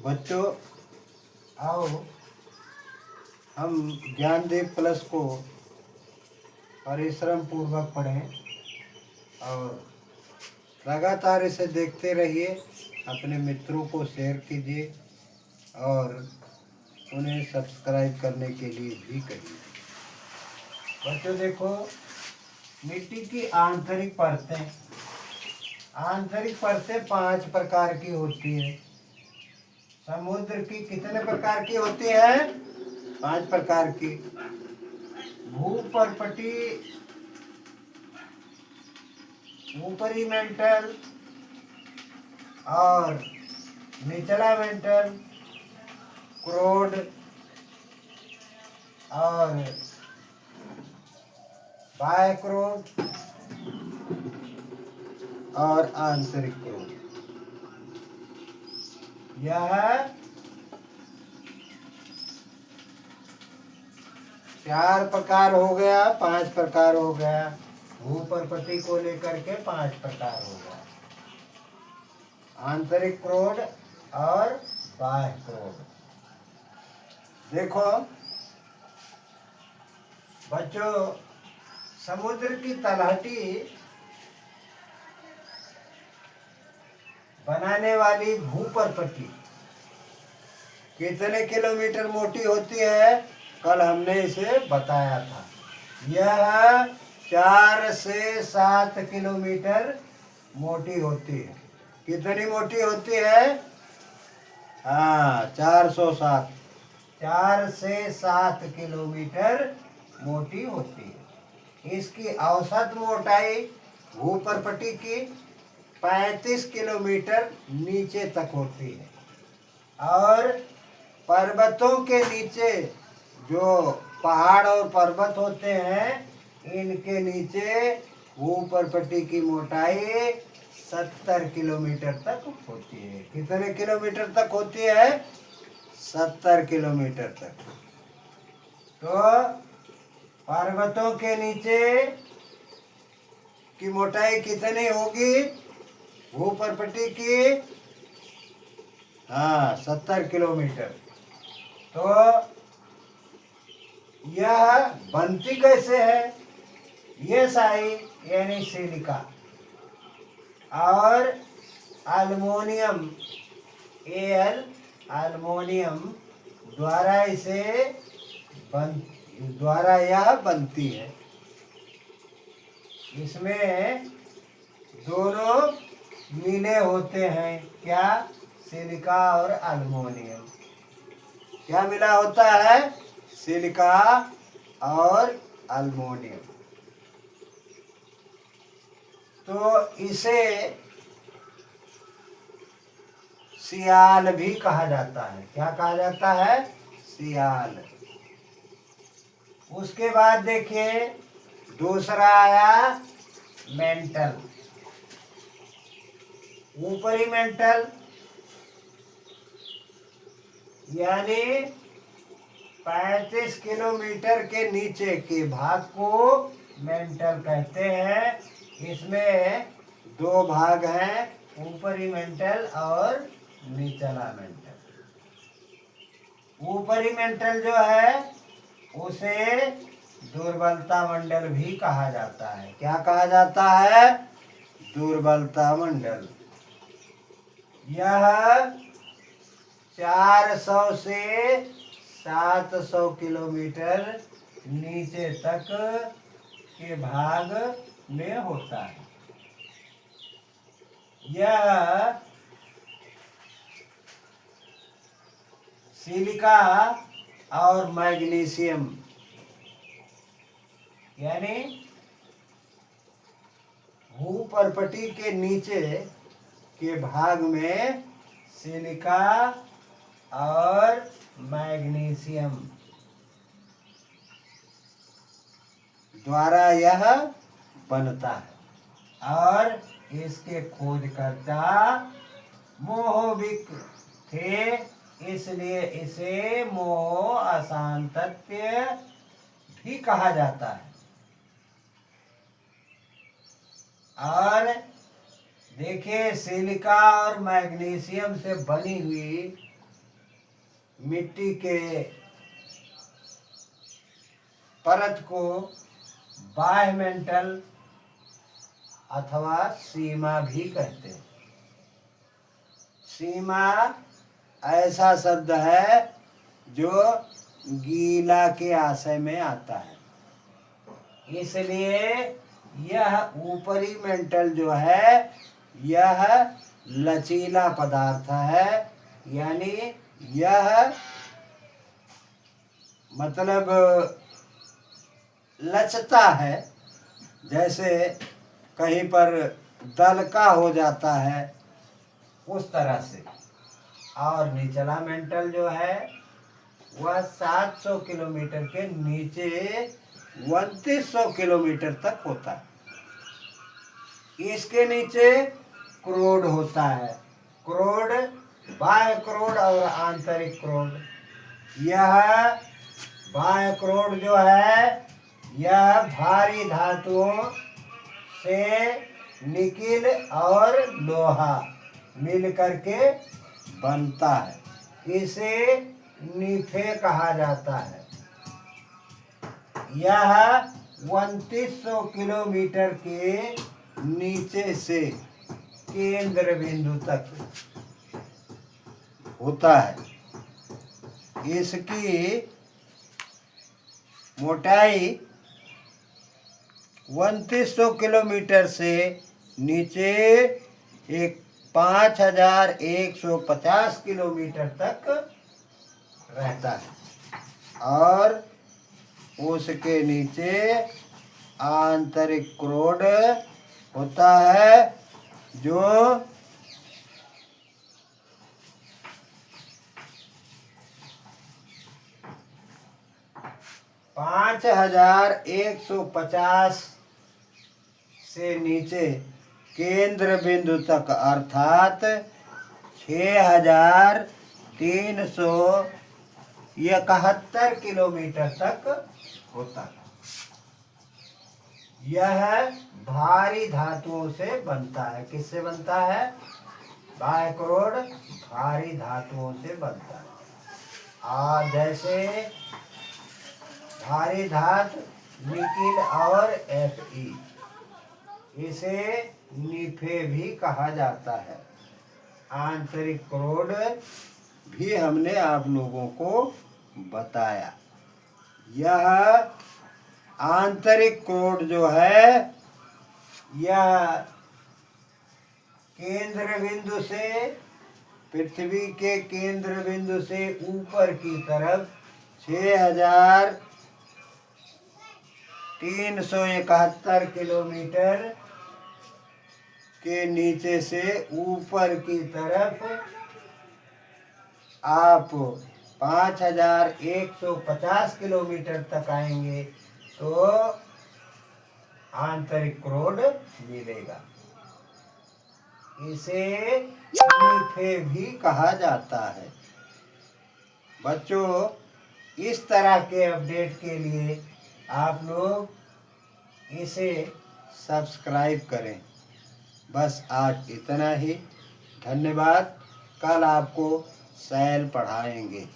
बच्चों, आओ हम ज्ञानदीप प्लस को परिश्रम पूर्वक पढ़ें और लगातार इसे देखते रहिए। अपने मित्रों को शेयर कीजिए और उन्हें सब्सक्राइब करने के लिए भी कहिए। बच्चों देखो, मिट्टी की आंतरिक परतें 5 प्रकार की होती है। समुद्र की कितने प्रकार की होती है? 5 प्रकार की। भूपर्पटी, ऊपरी मेंटल और निचला मेंटल, क्रोड और बायक्रोड और आंतरिक क्रोड। यह 4 प्रकार हो गया, 5 प्रकार हो गया। भूपर्पटी को लेकर के 5 प्रकार हो गया। आंतरिक क्रोड और बाह्य क्रोड। देखो बच्चों, समुद्र की तलहटी बनाने वाली भूपर्पटी कितने किलोमीटर मोटी होती है? कल हमने इसे बताया था। यह 4 से 7 किलोमीटर मोटी होती है। कितनी मोटी होती है? हाँ, 4 से 7 किलोमीटर मोटी होती है। इसकी औसत मोटाई भूपर्पटी की 35 किलोमीटर नीचे तक होती है। और पर्वतों के नीचे जो पहाड़ और पर्वत होते हैं, इनके नीचे भूपर्पटी की मोटाई 70 किलोमीटर तक होती है। कितने किलोमीटर तक होती है? 70 किलोमीटर तक। तो पर्वतों के नीचे की मोटाई कितनी होगी भूपर्पटी की? हाँ, 70 किलोमीटर। तो यह बनती कैसे है? ये साई यानी सिलिका और अल्मोनियम अल्मोनियम द्वारा यह बनती है। इसमें दोनों मिले होते हैं। क्या? सिलिका और अल्मोनियम। क्या मिला होता है? सिलिका और अल्मोनियम। तो इसे सियाल भी कहा जाता है। क्या कहा जाता है? सियाल। उसके बाद देखिए, दूसरा आया मेंटल। ऊपरी मेंटल यानी 35 किलोमीटर के नीचे के भाग को मेंटल कहते हैं। इसमें 2 भाग हैं, ऊपरी मेंटल और निचला मेंटल। ऊपरी मेंटल जो है उसे दुर्बलता मंडल भी कहा जाता है। क्या कहा जाता है? दुर्बलता मंडल। यह 400 से 700 किलोमीटर नीचे तक के भाग में होता है। यह सिलिका और मैग्नीशियम यानी भूपर्पटी के नीचे के भाग में सिलिका और मैग्नीशियम द्वारा यह बनता है। और इसके खोजकर्ता मोहविक थे, इसलिए इसे मोह अशांतत्य भी कहा जाता है। और देखिए, सिलिका और मैग्नीशियम से बनी हुई मिट्टी के परत को बाह्यमेंटल अथवा सीमा भी कहते हैं। सीमा ऐसा शब्द है जो गीला के आशय में आता है, इसलिए यह ऊपरी मेंटल जो है यह लचीला पदार्थ है, यानी यह मतलब लचता है, जैसे कहीं पर दलका हो जाता है उस तरह से। और निचला मेंटल जो है वह 700 किलोमीटर के नीचे 2900 किलोमीटर तक होता है। इसके नीचे क्रोड होता है। क्रोड, बाह्य क्रोड और आंतरिक क्रोड। यह बाह्य क्रोड जो है यह भारी धातुओं से निकिल और लोहा मिल करके बनता है। इसे नीफे कहा जाता है। यह 2900 किलोमीटर के नीचे से केंद्र बिंदु तक होता है। इसकी मोटाई 2900 किलोमीटर से नीचे एक 5150 किलोमीटर तक रहता है, और उसके नीचे आंतरिक क्रोड होता है जो 5150 से नीचे केंद्र बिंदु तक अर्थात 6371 किलोमीटर तक होता है। यह भारी धातुओं से बनता है। किससे बनता है? बाह्य क्रोड भारी धातुओं से बनता है। और जैसे भारी धातु निकिल और Fe, इसे नीफे भी कहा जाता है। आंतरिक क्रोड भी हमने आप लोगों को बताया। यह आंतरिक क्रोड जो है यह केंद्र बिंदु से, पृथ्वी के केंद्र बिंदु से ऊपर की तरफ 6371 किलोमीटर के नीचे से ऊपर की तरफ आप 5150 किलोमीटर तक आएंगे तो आंतरिक क्रोड मिलेगा। इसे नीफे भी कहा जाता है। बच्चों, इस तरह के अपडेट के लिए आप लोग इसे सब्सक्राइब करें। बस आज इतना ही। धन्यवाद। कल आपको सैल पढ़ाएंगे।